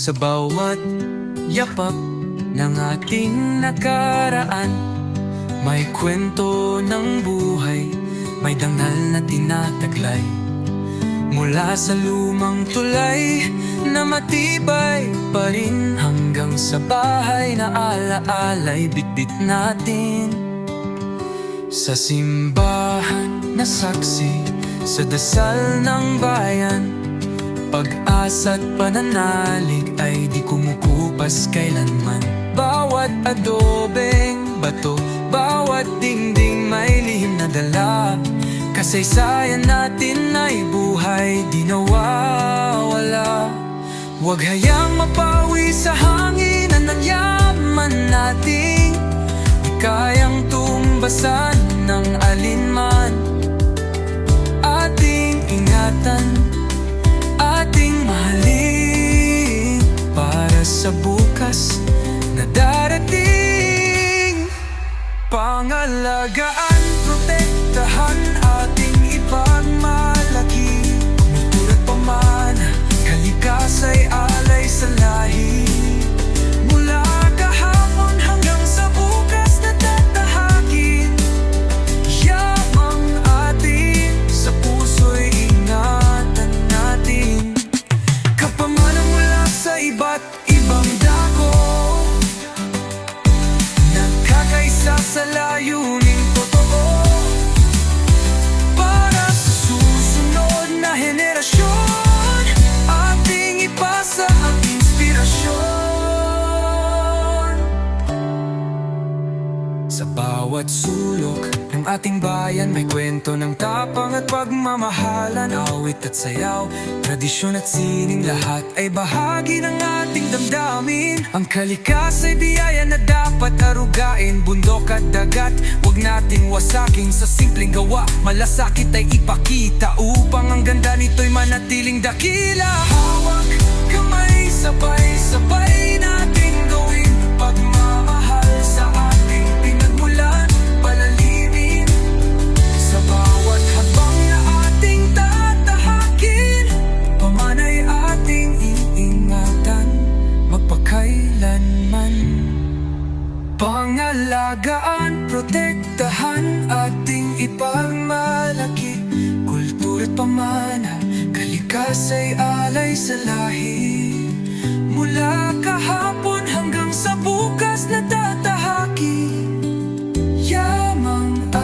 Sa bawat yapak ng ating nakaraan, may kwento ng buhay, may dangal na tinataglay. Mula sa lumang tulay na matibay pa rin, hanggang sa bahay na alaala'y bitbit natin. Sa simbahan na saksi, sa dasal ng bayan, pag-asa't pananalig ay di kumukupas kailanman. Bawat adobeng bato, bawat dingding may lihim na dala. Kasaysayan natin ay buhay di nawawala. Huwag hayang mapawi sa hangin ang yaman nating di kayang tumbasan ng alinman. Ating ingatan, ating mahalin, para sa bukas na darating. Pangalagaan, protektahan, ating ipagmalaki. Kultura't pamana, kalikasa'y alay sa lahi. Mula kahapon hanggang sa bukas na tatahakin. Yamang atin sa puso'y ingatan natin. Kapamana mula sa iba't ibang dako, nagkakaisa sa layuning totoo. Para sa susunod na henerasyon, ating ipasa ang inspirasyon. Sa bawat sulok ng ating bayan, may kwento ng tapang at pagmamahalan. Awit at sayaw, tradisyon at sining, lahat ay bahagi ng ating damdamin. Ang kalikasan ay biyaya na dapat arugain. Bundok at dagat, huwag nating wasakin. Sa simpleng gawa, malasakit ay ipakita, upang ang ganda nito'y manatiling dakila. Hawak kamay, sabay-sabay nating gawin pagmamahal sa ating pinagmulan, palalimin. Sa bawat habang na ating tatahakin, pamanay ating iingatan magpakailanman. Pangalagaan, protektahan, ating ipagmalaki. Kultura't pamana, kalikasa'y alay sa lahi. Mula kahapon hanggang sa bukas na tatahakin.